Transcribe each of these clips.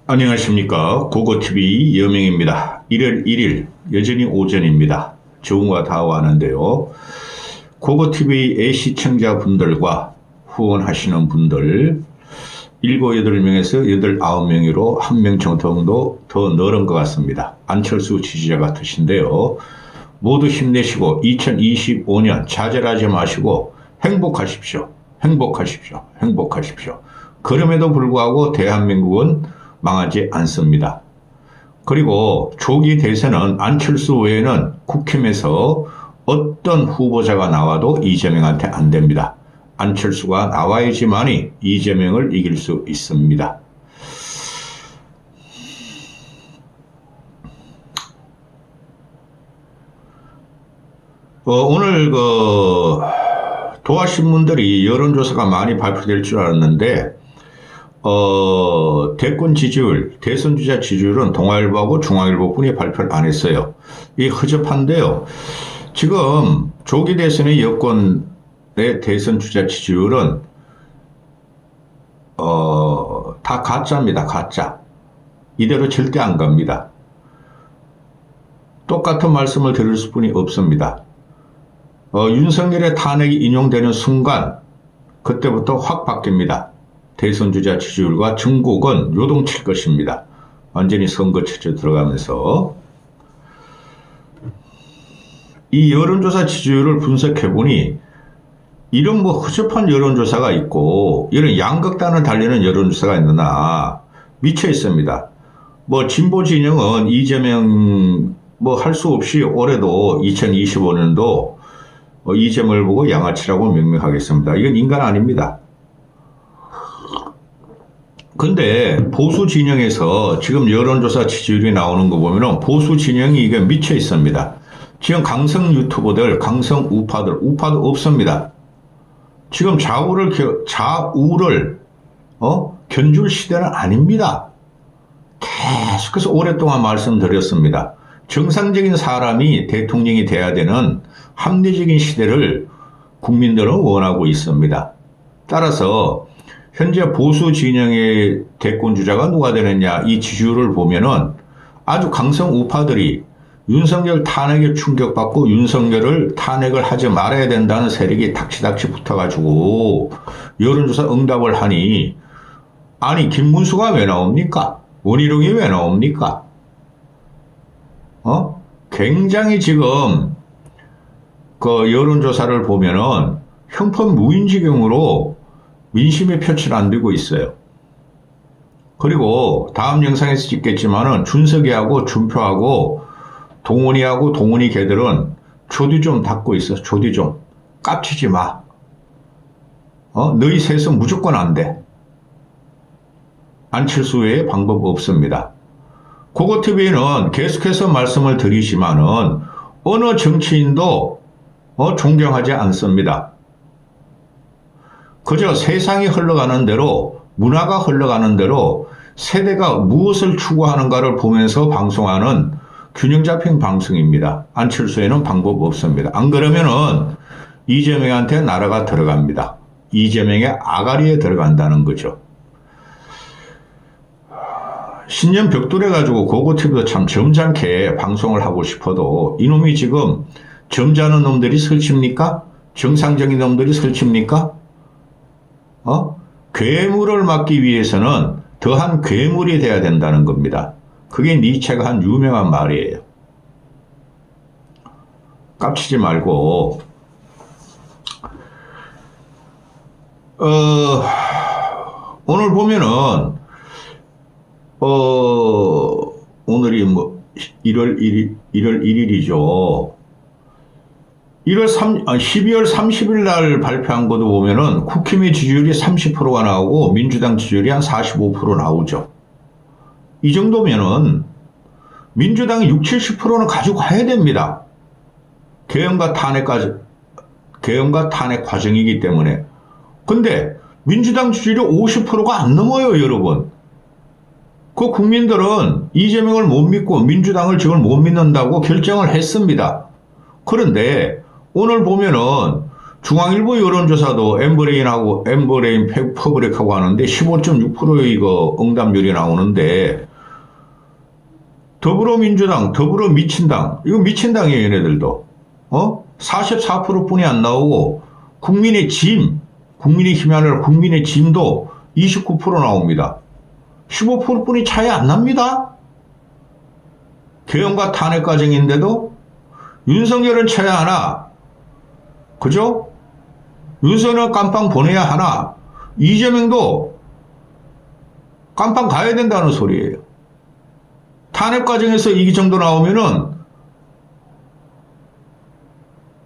안녕하십니까. 고고TV 여명입니다. 1월 1일 여전히 오전입니다. 좋은과 다와하는데요. 고고TV의 시청자분들과 후원하시는 분들 7, 8명에서 8, 9명으로 1명 정도 더 늘은 것 같습니다. 안철수 지지자 같으신데요. 모두 힘내시고 2025년 좌절하지 마시고 행복하십시오. 행복하십시오. 행복하십시오. 그럼에도 불구하고 대한민국은 망하지 않습니다. 그리고 조기 대선은 안철수 외에는 국힘에서 어떤 후보자가 나와도 이재명한테 안 됩니다. 안철수가 나와야지만이 이재명을 이길 수 있습니다. 오늘 도하신분들이 여론조사가 많이 발표될 줄 알았는데 대권 지지율, 대선 주자 지지율은 동아일보하고 중앙일보뿐이 발표를 안 했어요. 이게 허접한데요. 지금 조기 대선의 여권의 대선 주자 지지율은 다 가짜입니다. 가짜. 이대로 절대 안 갑니다. 똑같은 말씀을 드릴 수뿐이 없습니다. 윤석열의 탄핵이 인용되는 순간 그때부터 확 바뀝니다. 대선 주자 지지율과 전국은 요동칠 것입니다. 완전히 선거 체제 들어가면서 이 여론조사 지지율을 분석해보니 이런 허접한 여론조사가 있고 이런 양극단을 달리는 여론조사가 있느냐 미쳐 있습니다. 진보 진영은 이재명 할 수 없이 올해도 2025년도 이재명을 보고 양아치라고 명명하겠습니다. 이건 인간 아닙니다. 근데 보수 진영에서 지금 여론조사 지지율이 나오는 거 보면은 보수 진영이 이게 미쳐 있습니다. 지금 강성 유튜버들, 강성 우파들, 우파도 없습니다. 지금 좌우를 견줄 시대는 아닙니다. 계속해서 오랫동안 말씀드렸습니다. 정상적인 사람이 대통령이 돼야 되는 합리적인 시대를 국민들은 원하고 있습니다. 따라서 현재 보수 진영의 대권 주자가 누가 되느냐 이 지지율을 보면은 아주 강성 우파들이 윤석열 탄핵에 충격받고 윤석열을 탄핵을 하지 말아야 된다는 세력이 닥치닥치 붙어가지고 여론조사 응답을 하니 아니 김문수가 왜 나옵니까? 원희룡이 왜 나옵니까? 굉장히 지금 여론조사를 보면은 형편 무인지경으로 민심이 표출 안 되고 있어요. 그리고 다음 영상에서 찍겠지만은 준석이하고 준표하고 동훈이 걔들은 조디 좀 닫고 있어. 조디 좀. 깝치지 마. 너희 셋은 무조건 안 돼. 안철수 외에 방법 없습니다. 고고TV는 계속해서 말씀을 드리지만은 어느 정치인도 존경하지 않습니다. 그저 세상이 흘러가는 대로 문화가 흘러가는 대로 세대가 무엇을 추구하는가를 보면서 방송하는 균형 잡힌 방송입니다. 안철수에는 방법 없습니다. 안 그러면은 이재명한테 나라가 들어갑니다. 이재명의 아가리에 들어간다는 거죠. 신년 벽돌해 가지고 고고TV도 참 점잖게 방송을 하고 싶어도 이놈이 지금 점잖은 놈들이 설칩니까? 정상적인 놈들이 설칩니까? 괴물을 막기 위해서는 더한 괴물이 돼야 된다는 겁니다. 그게 니체가 한 유명한 말이에요. 깝치지 말고 오늘 보면은 오늘이 1월 1일이죠. 12월 30일 날 발표한 것도 보면은 국힘의 지지율이 30%가 나오고 민주당 지지율이 한 45% 나오죠. 이 정도면은 민주당이 60, 70%는 가지고 가야 됩니다. 개헌과 탄핵 과정이기 때문에. 근데 민주당 지지율이 50%가 안 넘어요, 여러분. 그 국민들은 이재명을 못 믿고 민주당을 지금 못 믿는다고 결정을 했습니다. 그런데 오늘 보면은 중앙일보 여론조사도 엠버레인 퍼블릭하고 하는데 15.6%의 이거 응답률이 나오는데 더불어민주당, 더불어미친당, 이거 미친당이에요, 얘네들도. 44%뿐이 안 나오고 국민의힘이 아니라 국민의힘도 29% 나옵니다. 15%뿐이 차이 안 납니다. 개헌과 탄핵 과정인데도 윤석열은 쳐야 하나, 그죠? 윤석열은 깜빵 보내야 하나, 이재명도 깜빵 가야 된다는 소리예요. 탄핵 과정에서 이 정도 나오면은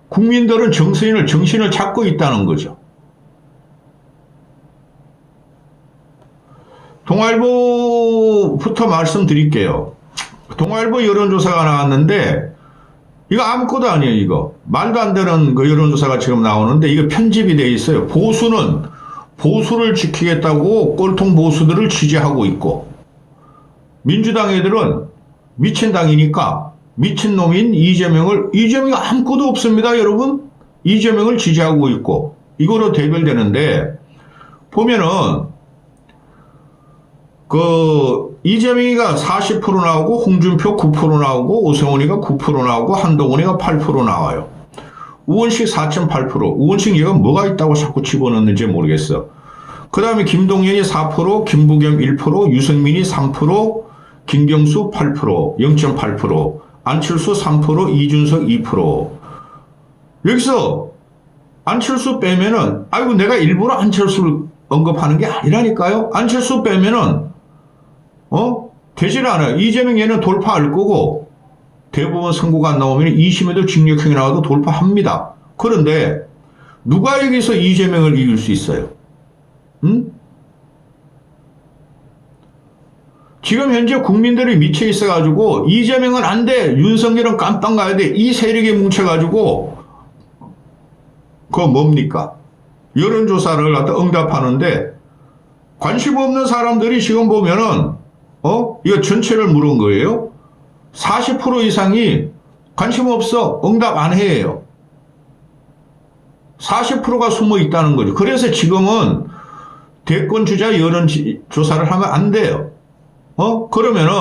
국민들은 정신을 찾고 있다는 거죠. 동아일보부터 말씀드릴게요. 동아일보 여론조사가 나왔는데 이거 아무것도 아니에요. 이거 말도 안 되는 그 여론조사가 지금 나오는데 이거 편집이 돼 있어요. 보수는 보수를 지키겠다고 꼴통 보수들을 지지하고 있고 민주당 애들은 미친당이니까 미친놈인 이재명이 아무것도 없습니다. 여러분 이재명을 지지하고 있고 이거로 대결되는데 보면은 이재명이가 40% 나오고 홍준표 9% 나오고 오세훈이가 9% 나오고 한동훈이가 8% 나와요. 우원식 4.8%. 우원식 얘가 뭐가 있다고 자꾸 집어넣는지 모르겠어. 그 다음에 김동연이 4%, 김부겸 1%, 유승민이 3%, 김경수 8%, 0.8%, 안철수 3%, 이준석 2%. 여기서 안철수 빼면은 아이고 내가 일부러 안철수를 언급하는 게 아니라니까요. 안철수 빼면은 되질 않아요. 이재명 얘는 돌파할 거고 대법원 선고가 안 나오면 2심에도 징역형이 나와도 돌파합니다. 그런데 누가 여기서 이재명을 이길 수 있어요? 지금 현재 국민들이 미쳐 있어가지고 이재명은 안 돼, 윤석열은 깜빵 가야 돼, 이 세력에 뭉쳐가지고 그거 뭡니까? 여론조사를 갖다 응답하는데 관심 없는 사람들이 지금 보면은 이거 전체를 물은 거예요. 40% 이상이 관심 없어, 응답 안 해요. 40%가 숨어 있다는 거죠. 그래서 지금은 대권 주자 여론조사를 하면 안 돼요. 그러면은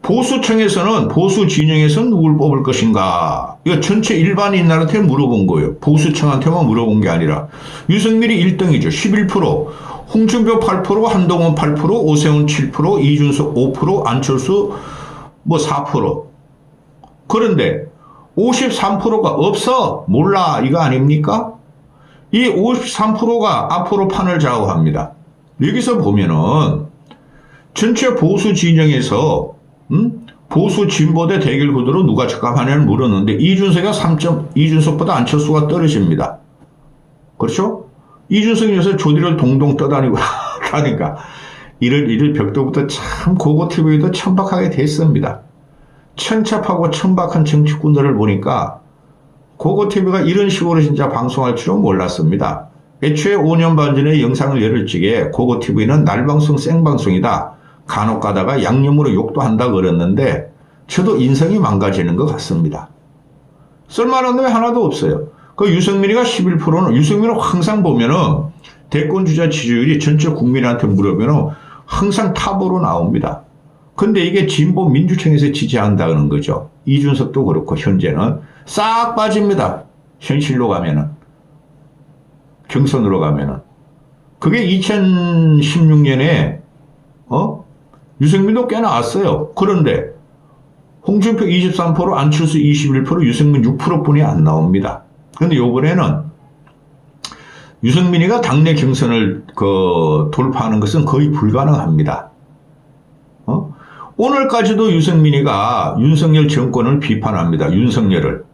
보수청에서는 보수 진영에서는 누굴 뽑을 것인가? 이거 전체 일반인들한테 물어본 거예요. 보수청한테만 물어본 게 아니라 유승민이 1등이죠. 11%, 홍준표 8%, 한동훈 8%, 오세훈 7%, 이준석 5%, 안철수 4%. 그런데 53%가 없어. 몰라. 이거 아닙니까? 이 53%가 앞으로 판을 좌우합니다. 여기서 보면은 전체 보수 진영에서 보수 진보대 대결 구도로 누가 적합하냐를 물었는데 이준석보다 안철수가 떨어집니다. 그렇죠? 이준석이 요새 조디를 동동 떠다니고 하니까 이를 벽도부터 참 고고TV도 천박하게 됐습니다. 천첩하고 천박한 정치꾼들을 보니까 고고TV가 이런 식으로 진짜 방송할 줄은 몰랐습니다. 애초에 5년 반 전에 영상을 열을 적에 고고TV는 날방송 생방송이다. 간혹 가다가 양념으로 욕도 한다 그랬는데 저도 인성이 망가지는 것 같습니다. 쓸만한 놈이 하나도 없어요. 그 유승민이가 11%는 유승민은 항상 보면은 대권 주자 지지율이 전체 국민한테 물으면은 항상 탑으로 나옵니다. 근데 이게 진보 민주청에서 지지한다는 거죠. 이준석도 그렇고 현재는 싹 빠집니다. 현실로 가면은 경선으로 가면은 그게 2016년에 유승민도 꽤 나왔어요. 그런데 홍준표 23%, 안철수 21%, 유승민 6%뿐이 안 나옵니다. 그런데 이번에는 유승민이가 당내 경선을 돌파하는 것은 거의 불가능합니다. 오늘까지도 유승민이가 윤석열 정권을 비판합니다. 윤석열을.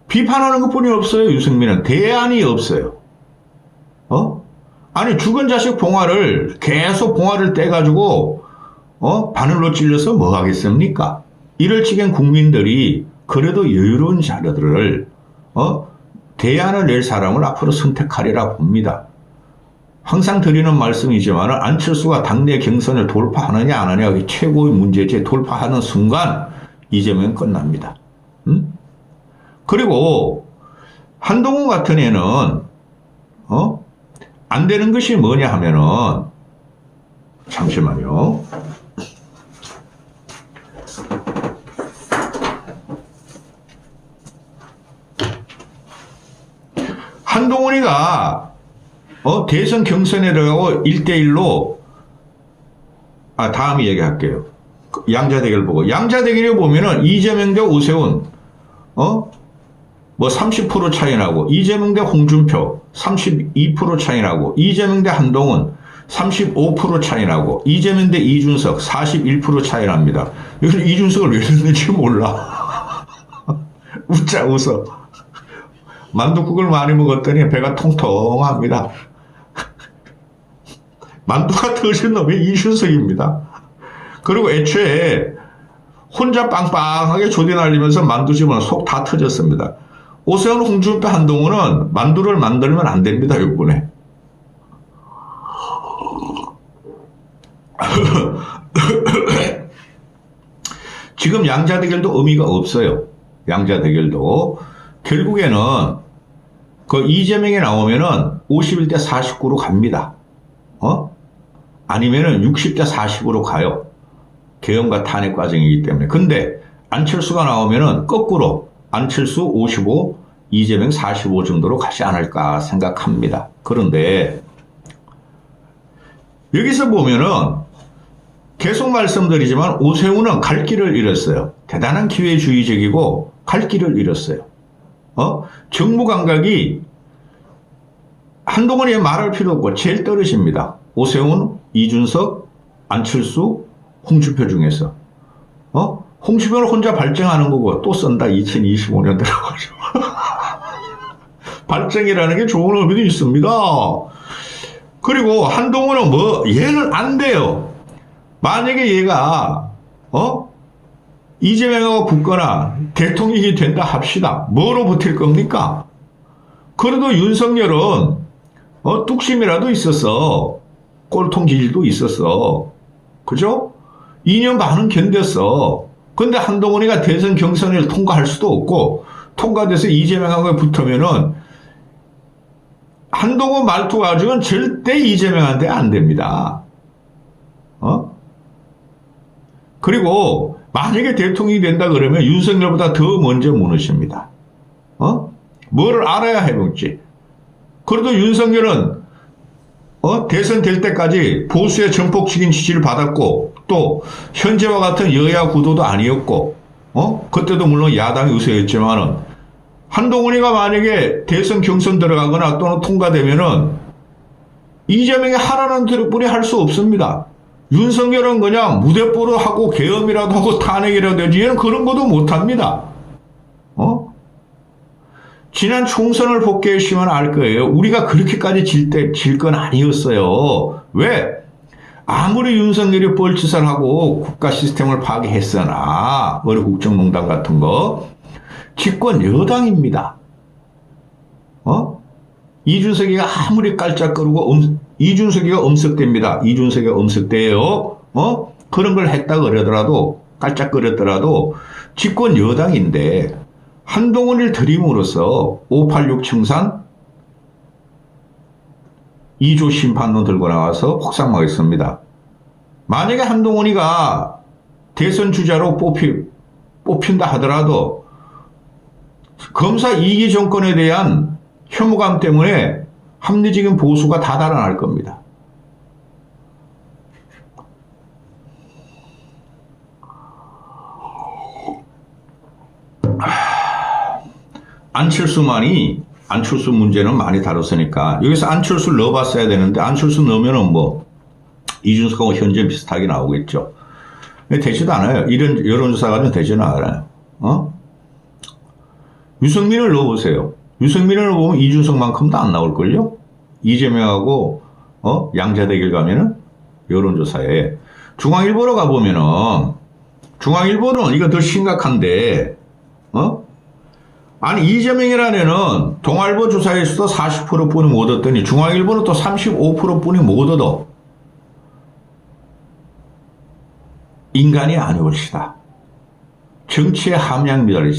비판하는 것뿐이 없어요. 유승민은 대안이 없어요. 아니 죽은 자식 봉화를 계속 봉화를 떼가지고 바늘로 찔러서 뭐 하겠습니까? 이럴 적엔 국민들이 그래도 여유로운 자료들을 대안을 낼 사람을 앞으로 선택하리라 봅니다. 항상 드리는 말씀이지만 안철수가 당내 경선을 돌파하느냐 안 하느냐 이게 최고의 문제지. 돌파하는 순간 이재명은 끝납니다. 그리고 한동훈 같은 애는 안 되는 것이 뭐냐 하면은 잠시만요. 한동훈이가 대선 경선에 들어가고 1대1로 다음 얘기할게요. 양자대결 보고 양자대결에 보면은 이재명 대 오세훈 뭐 30% 차이 나고 이재명 대 홍준표 32% 차이 나고 이재명 대 한동훈 35% 차이 나고 이재명 대 이준석 41% 차이 납니다. 이건 이준석을 왜 넣는지 몰라. 웃어. 만둣국을 많이 먹었더니 배가 통통합니다. 만두가 터진 놈이 이준석입니다. 그리고 애초에 혼자 빵빵하게 조대 날리면서 만두 집어는 속 다 터졌습니다. 오세훈, 홍준표, 한동훈은 만두를 만들면 안 됩니다. 이번에. 지금 양자대결도 의미가 없어요. 양자대결도. 결국에는 그 이재명이 나오면은 51대 49로 갑니다. 아니면은 60대 40으로 가요. 계엄과 탄핵 과정이기 때문에. 근데 안철수가 나오면은 거꾸로 안철수 55, 이재명 45 정도로 가지 않을까 생각합니다. 그런데 여기서 보면은 계속 말씀드리지만 오세훈은 갈 길을 잃었어요. 대단한 기회주의적이고 갈 길을 잃었어요. 정무 감각이 한동훈이 말할 필요 없고 제일 떨어집니다. 오세훈, 이준석, 안철수, 홍준표 중에서. 홍준표는 혼자 발정하는 거고 또 쓴다. 2025년 들어가죠. 발정이라는 게 좋은 의미도 있습니다. 그리고 한동훈은 얘는 안 돼요. 만약에 얘가 이재명하고 붙거나 대통령이 된다 합시다. 뭐로 버틸 겁니까? 그래도 윤석열은 뚝심이라도 있었어. 꼴통 기질도 있었어. 그죠? 2년 반은 견뎠어. 근데 한동훈이가 대선 경선을 통과할 수도 없고 통과돼서 이재명하고 붙으면은 한동훈 말투 가지고는 절대 이재명한테 안 됩니다. 그리고 만약에 대통령이 된다 그러면 윤석열보다 더 먼저 무너집니다. 뭐를 알아야 해볼지. 그래도 윤석열은 대선 될 때까지 보수의 전폭적인 지지를 받았고 또 현재와 같은 여야 구도도 아니었고 그때도 물론 야당이 우세였지만은 한동훈이가 만약에 대선 경선 들어가거나 또는 통과되면은 이재명이 하라는 대로뿐이 할 수 없습니다. 윤석열은 그냥 무대뽀로 하고 계엄이라도 하고 탄핵이라도 하지 얘는 그런 것도 못합니다. 지난 총선을 복귀하시면 알 거예요. 우리가 그렇게까지 질 건 아니었어요. 왜? 아무리 윤석열이 뻘짓을 하고 국가 시스템을 파괴했으나 우리 국정농단 같은 거 집권 여당입니다. 이준석이가 아무리 깔짝거리고 이준석이가 엄석대입니다. 이준석이가 엄석대예요. 그런 걸 했다 그러더라도 깔짝거렸더라도 집권 여당인데 한동훈을 들임으로써 586 청산 2조 심판론 들고 나와서 폭삭하겠습니다. 만약에 한동훈이가 대선 주자로 뽑힌다 하더라도 검사 2기 정권에 대한 혐오감 때문에 합리적인 보수가 다 달아날 겁니다. 안철수 문제는 많이 다뤘으니까 여기서 안철수를 넣어봤어야 되는데 안철수 넣으면은 이준석하고 현재 비슷하게 나오겠죠. 되지도 않아요. 이런 여론조사가 되지는 않아요. 유승민을 넣어보세요. 유승민을 보면 이준석만큼도 안 나올걸요? 이재명하고 양자대결 가면은 여론조사에 중앙일보로 가보면은 중앙일보는 이거 더 심각한데 아니 이재명이라는 애는 동아일보 조사에서도 40%뿐이 못 얻더니 중앙일보는 또 35%뿐이 못 얻어. 인간이 아니올시다. 정치의 함량 미달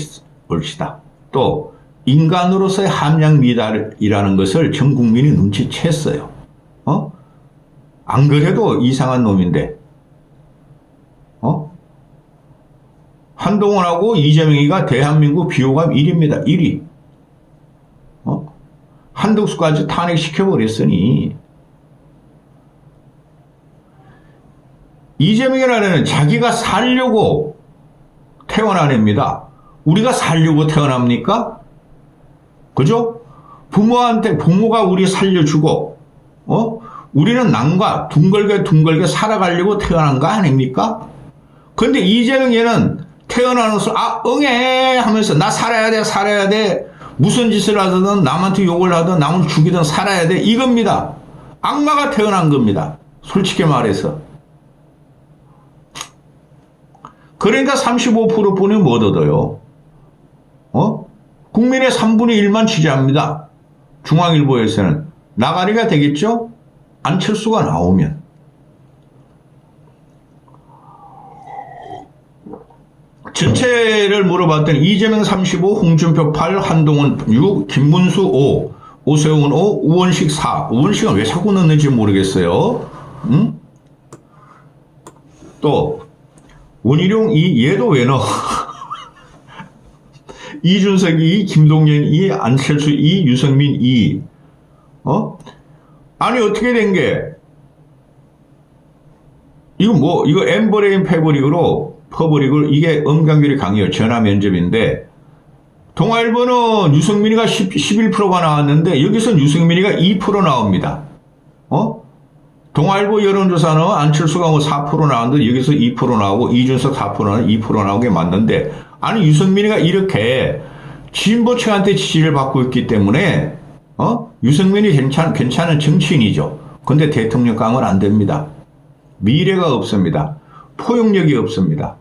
올시다. 또 인간으로서의 함량 미달이라는 것을 전 국민이 눈치챘어요. 안 그래도 이상한 놈인데, 한동훈하고 이재명이가 대한민국 비호감 1위입니다. 1위. 한덕수까지 탄핵시켜버렸으니, 이재명이라는 자기가 살려고 태어난 애입니다. 우리가 살려고 태어납니까? 그죠? 부모가 우리 살려주고, 우리는 남과 둥글게 살아가려고 태어난 거 아닙니까? 근데 이재명이는 태어나면서, 응애! 하면서, 나 살아야 돼. 무슨 짓을 하든, 남한테 욕을 하든, 남을 죽이든 살아야 돼. 이겁니다. 악마가 태어난 겁니다. 솔직히 말해서. 그러니까 35%뿐이 못 얻어요. 국민의 3분의 1만 지지합니다. 중앙일보에서는. 나가리가 되겠죠? 안철수가 나오면. 전체를 물어봤더니 이재명 35, 홍준표 8, 한동훈 6, 김문수 5, 오세훈 5, 우원식 4. 우원식은 왜 자꾸 넣는지 모르겠어요. 또 원희룡 2, 얘도 왜 넣어? 이준석 2, 김동연 2, 안철수 2, 유승민 2. 아니 어떻게 된 게? 이거 엠버레인 퍼블릭으로 이게 엄간결이 강해요. 전화 면접인데 동아일보는 유승민이가 11%가 나왔는데 여기서는 유승민이가 2% 나옵니다. 동아일보 여론조사는 안철수가 4% 나왔는데 여기서 2% 나오고 이준석 4%는 2% 나오게 맞는데 아니 유승민이가 이렇게 진보층한테 지지를 받고 있기 때문에 유승민이 괜찮은 정치인이죠. 근데 대통령감은 안 됩니다. 미래가 없습니다. 포용력이 없습니다.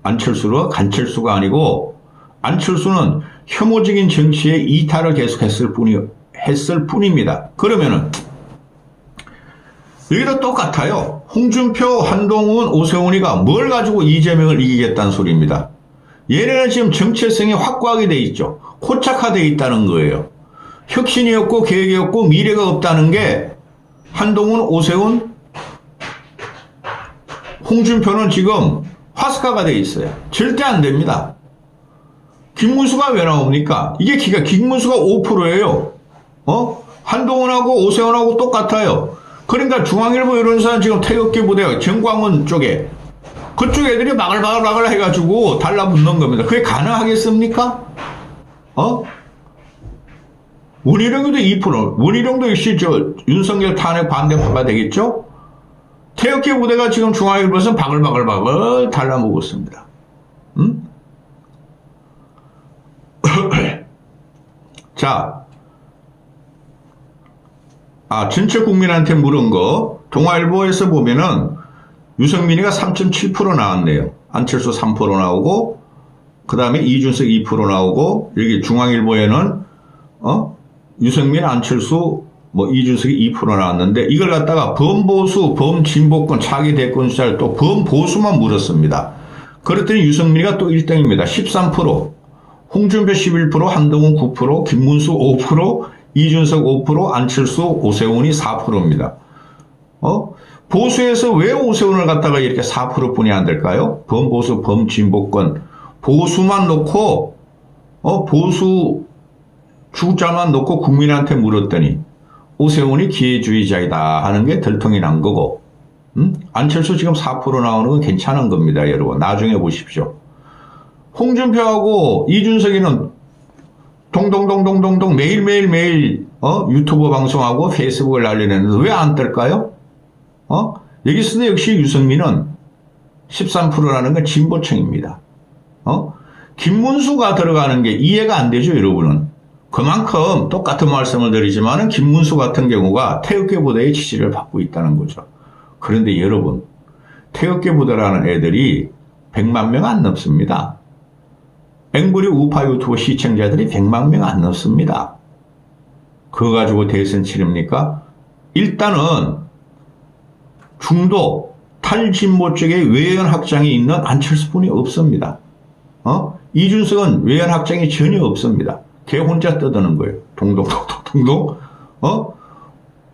간철수가 아니고 안철수는 혐오적인 정치에 이탈을 계속했을 뿐입니다. 그러면은 여기도 똑같아요. 홍준표, 한동훈, 오세훈이가 뭘 가지고 이재명을 이기겠다는 소리입니다. 얘네는 지금 정체성이 확고하게 돼 있죠. 고착화되어 있다는 거예요. 혁신이 없고 계획이 없고 미래가 없다는 게 한동훈, 오세훈, 홍준표는 지금 화스카가 돼 있어요. 절대 안 됩니다. 김문수가 왜 나옵니까? 김문수가 5%예요. 한동훈하고 오세훈하고 똑같아요. 그러니까 중앙일보 여론조사는 지금 태극기 부대가 정광훈 쪽에 그쪽 애들이 바글바글 해가지고 달라붙는 겁니다. 그게 가능하겠습니까? 원희룡도 2%. 원희룡도 역시 윤석열 탄핵 반대파가 되겠죠? 태극기 부대가 지금 중앙일보에서 바글바글 달라먹었습니다. 자, 전체 국민한테 물은 거, 동아일보에서 보면은 유승민이가 3.7% 나왔네요. 안철수 3% 나오고, 그 다음에 이준석 2% 나오고, 여기 중앙일보에는, 유승민, 안철수, 이준석이 2% 나왔는데, 이걸 갖다가 범보수, 범진보권, 차기 대권 주자를 또 범보수만 물었습니다. 그랬더니 유승민이가 또 1등입니다. 13%, 홍준표 11%, 한동훈 9%, 김문수 5%, 이준석 5%, 안철수, 오세훈이 4%입니다. 보수에서 왜 오세훈을 갖다가 이렇게 4%뿐이 안 될까요? 범보수, 범진보권, 보수만 놓고, 보수 주자만 놓고 국민한테 물었더니, 오세훈이 기회주의자이다 하는 게 들통이 난 거고, 안철수 지금 4% 나오는 건 괜찮은 겁니다, 여러분. 나중에 보십시오. 홍준표하고 이준석이는 동동동동동동 매일 유튜브 방송하고 페이스북을 날리는데 왜 안 뜰까요? 여기서도 역시 유승민은 13%라는 건 진보층입니다. 김문수가 들어가는 게 이해가 안 되죠, 여러분은. 그만큼 똑같은 말씀을 드리지만 김문수 같은 경우가 태극기 부대의 지지를 받고 있다는 거죠. 그런데 여러분, 태극기 부대라는 애들이 100만 명 안 넘습니다. 앵브리 우파 유튜브 시청자들이 100만 명 안 넘습니다. 그거 가지고 대선 치릅니까? 일단은 중도 탈진보 쪽에 외연 확장이 있는 안철수뿐이 없습니다. 이준석은 외연 확장이 전혀 없습니다. 걔 혼자 떠드는 거예요. 동동.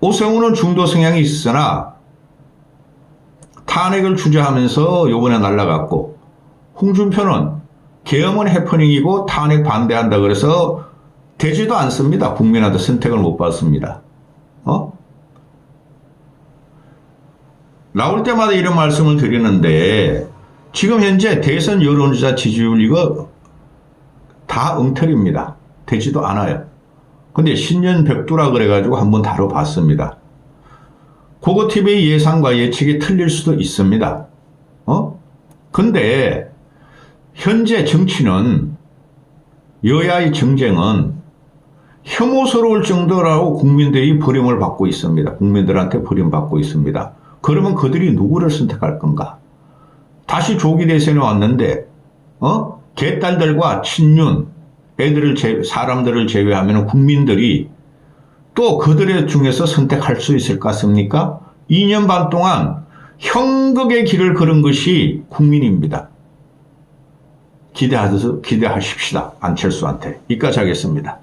오세훈은 중도 성향이 있으나 탄핵을 주저하면서 요번에 날라갔고, 홍준표는 계엄은 해프닝이고 탄핵 반대한다 그래서 되지도 않습니다. 국민한테 선택을 못 받습니다. 나올 때마다 이런 말씀을 드리는데 지금 현재 대선 여론조사 지지율 이거 다 엉터리입니다. 되지도 않아요. 근데 신년 벽두라 그래가지고 한번 다뤄봤습니다. 고고TV의 예상과 예측이 틀릴 수도 있습니다. 근데 현재 정치는, 여야의 정쟁은 혐오스러울 정도라고 국민들이 버림을 받고 있습니다. 국민들한테 버림받고 있습니다. 그러면 그들이 누구를 선택할 건가? 다시 조기 대선에 왔는데 개딸들과 친윤 사람들을 제외하면 국민들이 또 그들의 중에서 선택할 수 있을 것 같습니까? 2년 반 동안 형극의 길을 걸은 것이 국민입니다. 기대하십시다. 안철수한테. 여기까지 하겠습니다.